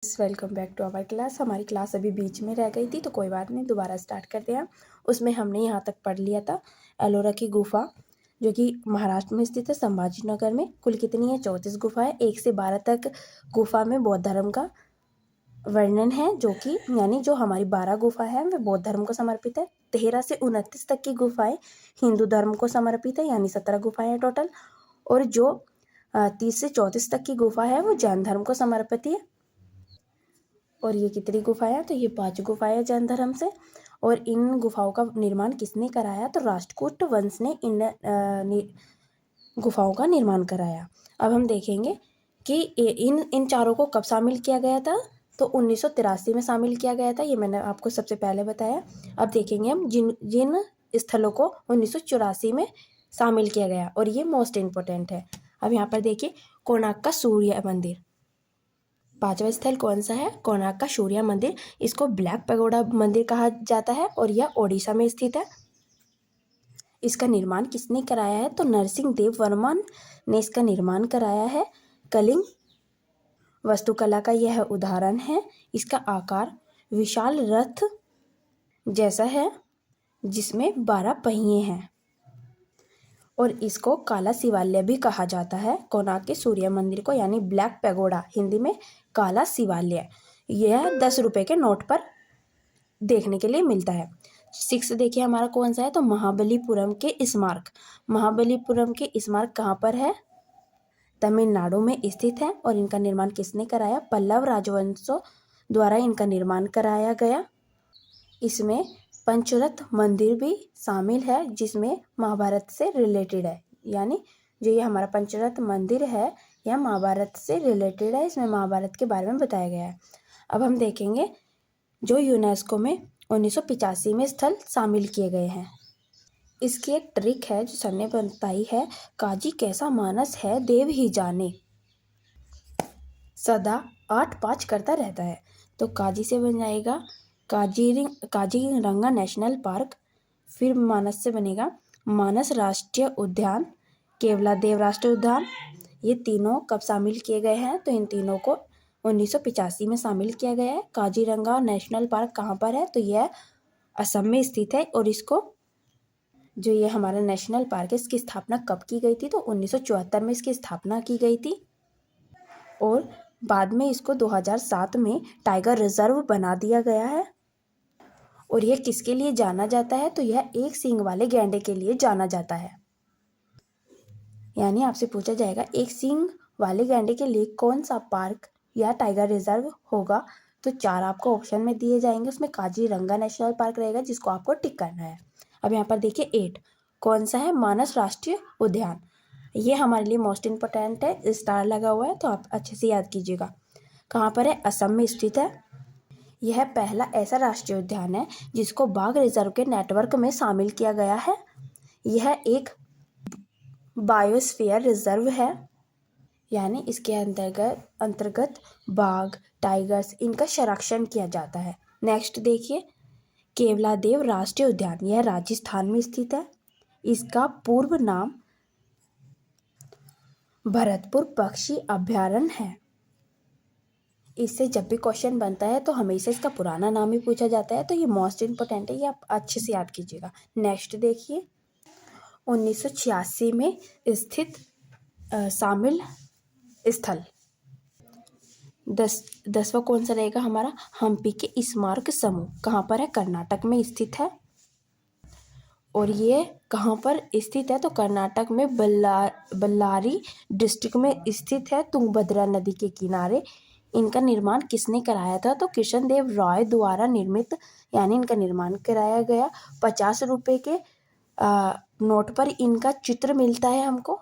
Welcome back to our class. हमारी class अभी बीच में रह गई थी तो कोई बात नहीं, दोबारा स्टार्ट करते हैं। उसमें हमने यहाँ तक पढ़ लिया था एलोरा की गुफा, जो कि महाराष्ट्र में स्थित है, संभाजी नगर में। कुल कितनी है? 34 गुफा है। 1 से 12 तक गुफा में बौद्ध धर्म का वर्णन है, जो कि यानी जो हमारी 12 गुफा है वे बौद्ध धर्म को समर्पित है। 13 से 29 तक की गुफाएं हिंदू धर्म को समर्पित है, यानी 17 गुफाएं हैं टोटल। और जो 30 से 34 तक की गुफा है वो जैन धर्म को समर्पित है। और ये कितनी गुफाएं हैं? तो ये 5 गुफाएं जैन धर्म से। और इन गुफाओं का निर्माण किसने कराया? तो राष्ट्रकूट वंश ने इन गुफाओं का निर्माण कराया। अब हम देखेंगे कि इन चारों को कब शामिल किया गया था। तो 1983 में शामिल किया गया था, ये मैंने आपको सबसे पहले बताया। अब देखेंगे हम जिन स्थलों को 1984 में शामिल किया गया, और ये मोस्ट इम्पोर्टेंट है। अब यहाँ पर देखिए, कोणार्क का सूर्य मंदिर 5वां स्थल कौन सा है? कोणार्क का सूर्य मंदिर। इसको ब्लैक पैगोडा मंदिर कहा जाता है और यह ओडिशा में स्थित है। इसका निर्माण किसने कराया है? तो नरसिंह देव वर्मन ने इसका निर्माण कराया है। कलिंग वास्तुकला का यह उदाहरण है। इसका आकार विशाल रथ जैसा है जिसमें 12 पहिए हैं, और इसको काला शिवालय भी कहा जाता है। कोणार्क के सूर्य मंदिर को, यानी ब्लैक पैगोडा, हिंदी में काला शिवालय, यह 10 रुपये के नोट पर देखने के लिए मिलता है। 6 देखिए हमारा कौन सा है? तो महाबलीपुरम के स्मारक। महाबलीपुरम के स्मारक कहाँ पर है? तमिलनाडु में स्थित है। और इनका निर्माण किसने कराया? पल्लव राजवंशों द्वारा इनका निर्माण कराया गया। इसमें पंचरथ मंदिर भी शामिल है, जिसमें महाभारत से रिलेटेड है। यानी जो ये हमारा पंचरथ मंदिर है यह महाभारत से रिलेटेड है, इसमें महाभारत के बारे में बताया गया है। अब हम देखेंगे जो यूनेस्को में 1985 में स्थल शामिल किए गए हैं। इसकी एक ट्रिक है जो सर ने बताई है। काजी कैसा मानस है देव ही जाने, सदा 8-5 करता रहता है। तो काजी से बन जाएगा काजीरंगा नेशनल पार्क। फिर मानस से बनेगा मानस राष्ट्रीय उद्यान, केवलादेव राष्ट्रीय उद्यान। ये तीनों कब शामिल किए गए हैं? तो इन तीनों को 1985 में शामिल किया गया है। काजीरंगा नेशनल पार्क कहाँ पर है? तो यह असम में स्थित है। और इसको, जो ये हमारा नेशनल पार्क है, इसकी स्थापना कब की गई थी? तो 1974 में इसकी स्थापना की गई थी। और बाद में इसको 2007 में टाइगर रिजर्व बना दिया गया है। और यह किसके लिए जाना जाता है? तो यह एक सींग वाले गैंडे के लिए जाना जाता है। यानी आपसे पूछा जाएगा एक सींग वाले गैंडे के लिए कौन सा पार्क या टाइगर रिजर्व होगा, तो 4 आपको ऑप्शन में दिए जाएंगे। उसमें काजीरंगा नेशनल पार्क रहेगा, जिसको आपको टिक करना है। अब यहाँ पर देखिए 8 कौन सा है? मानस राष्ट्रीय उद्यान। ये हमारे लिए मोस्ट इम्पोर्टेंट है, स्टार लगा हुआ है तो आप अच्छे से याद कीजिएगा। कहाँ पर है? असम में स्थित है। यह पहला ऐसा राष्ट्रीय उद्यान है जिसको बाघ रिजर्व के नेटवर्क में शामिल किया गया है। यह एक बायोस्फीयर रिजर्व है, यानी इसके अंतर्गत बाघ, टाइगर्स, इनका संरक्षण किया जाता है। नेक्स्ट देखिए, केवलादेव राष्ट्रीय उद्यान, यह राजस्थान में स्थित है। इसका पूर्व नाम भरतपुर पक्षी अभयारण्य है। इससे जब भी क्वेश्चन बनता है तो हमेशा इसका पुराना नाम ही पूछा जाता है, तो ये मोस्ट इम्पोर्टेंट है, ये आप अच्छे से याद कीजिएगा। नेक्स्ट देखिए, 1986 में स्थित शामिल स्थल 10वां कौन सा रहेगा हमारा? हम्पी के स्मारक समूह। कहाँ पर है? कर्नाटक में स्थित है। और ये कहाँ पर स्थित है? तो कर्नाटक में बल्लारी डिस्ट्रिक्ट में स्थित है, तुंगभद्रा नदी के किनारे। इनका निर्माण किसने कराया था? तो कृष्णदेव राय द्वारा निर्मित, यानी इनका निर्माण कराया गया। 50 रुपये के नोट पर इनका चित्र मिलता है हमको।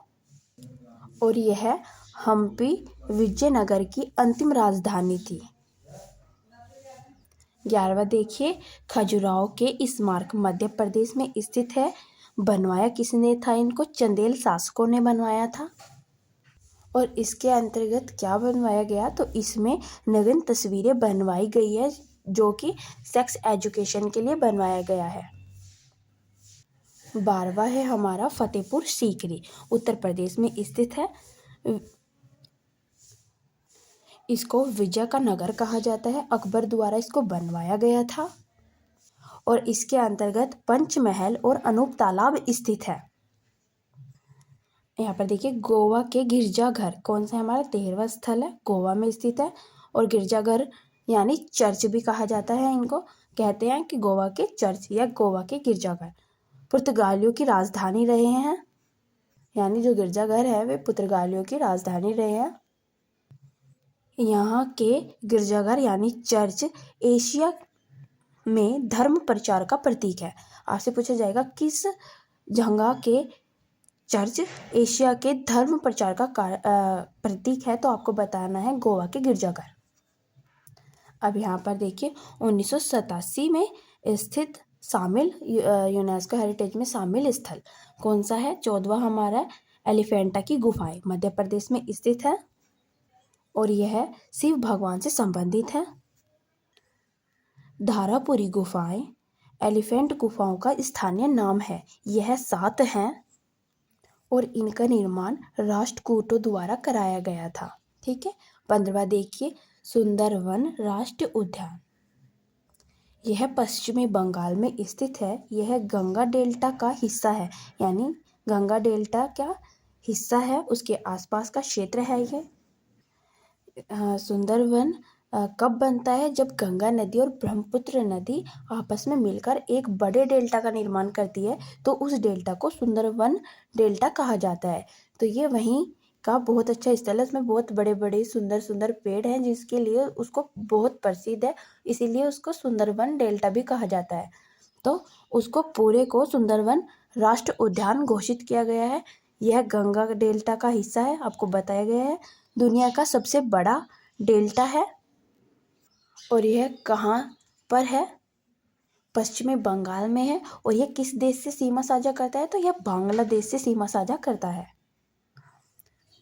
और यह हम्पी विजयनगर की अंतिम राजधानी थी। 11वां देखिए, खजुराहो के स्मारक मध्य प्रदेश में स्थित है। बनवाया किसने था इनको? चंदेल शासकों ने बनवाया था। और इसके अंतर्गत क्या बनवाया गया? तो इसमें नग्न तस्वीरें बनवाई गई है, जो कि सेक्स एजुकेशन के लिए बनवाया गया है। 12वां है हमारा फतेहपुर सीकरी, उत्तर प्रदेश में स्थित है। इसको विजय का नगर कहा जाता है। अकबर द्वारा इसको बनवाया गया था और इसके अंतर्गत पंचमहल और अनूप तालाब स्थित है। यहाँ पर देखिए गोवा के गिरजाघर कौन सा हमारा 13वां स्थल है, गोवा में स्थित है। और गिरजाघर यानी चर्च भी कहा जाता है, इनको कहते हैं कि गोवा के चर्च या गोवा के गिरजाघर पुर्तगालियों की राजधानी रहे हैं। यानी जो गिरजाघर है वे पुर्तगालियों की राजधानी रहे हैं। यहाँ के गिरजाघर यानी चर्च एशिया में धर्म प्रचार का प्रतीक है। आपसे पूछा जाएगा किस जगह के चर्च एशिया के धर्म प्रचार का प्रतीक है, तो आपको बताना है गोवा के गिरजाघर। अब यहाँ पर देखिए 1987 में स्थित शामिल यूनेस्को हेरिटेज में शामिल स्थल कौन सा है, 14वां हमारा एलिफेंटा की गुफाएं मध्य प्रदेश में स्थित है और यह शिव भगवान से संबंधित है। धारापुरी गुफाएं एलिफेंट गुफाओं का स्थानीय नाम है। यह 7 हैं और इनका निर्माण राष्ट्रकूटों द्वारा कराया गया था। ठीक है। 15वां देखिए सुंदरवन राष्ट्रीय उद्यान, यह पश्चिमी बंगाल में स्थित है। यह गंगा डेल्टा का हिस्सा है, यानी गंगा डेल्टा का हिस्सा है, उसके आसपास का क्षेत्र है ये। सुंदरवन कब बनता है, जब गंगा नदी और ब्रह्मपुत्र नदी आपस में मिलकर एक बड़े डेल्टा का निर्माण करती है, तो उस डेल्टा को सुंदरवन डेल्टा कहा जाता है। तो ये वहीं का बहुत अच्छा स्थल है, उसमें बहुत बड़े बड़े सुंदर सुंदर पेड़ हैं, जिसके लिए उसको बहुत प्रसिद्ध है, इसीलिए उसको सुंदरवन डेल्टा भी कहा जाता है। तो उसको पूरे को सुंदरवन राष्ट्र उद्यान घोषित किया गया है। यह गंगा डेल्टा का हिस्सा है, आपको बताया गया है। दुनिया का सबसे बड़ा डेल्टा है और यह कहाँ पर है, पश्चिमी बंगाल में है। और यह किस देश से सीमा साझा करता है, तो यह बांग्लादेश से सीमा साझा करता है।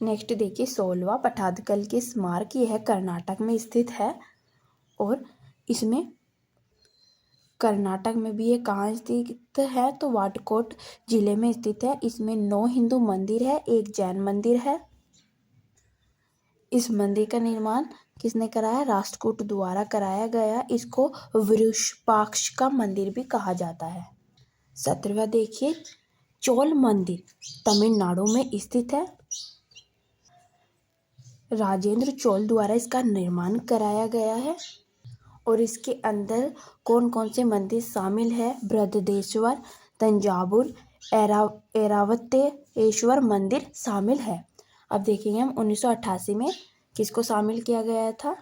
नेक्स्ट देखिए 16वां पठादकल की स्मारक, यह कर्नाटक में स्थित है और इसमें कर्नाटक में भी ये कहाँ स्थित है, तो वाटकोट जिले में स्थित है। इसमें 9 हिंदू मंदिर है, 1 जैन मंदिर है। इस मंदिर का निर्माण किसने कराया, राष्ट्रकूट द्वारा कराया गया। इसको विरूपाक्ष का मंदिर भी कहा जाता है। 17वां देखिए चोल मंदिर तमिलनाडु में स्थित है। राजेंद्र चोल द्वारा इसका निर्माण कराया गया है और इसके अंदर कौन कौन से मंदिर शामिल है, बृहदेश्वर, तंजावुर, ऐरावतेश्वर मंदिर शामिल है। अब देखेंगे हम 1988 में किसको शामिल किया गया था,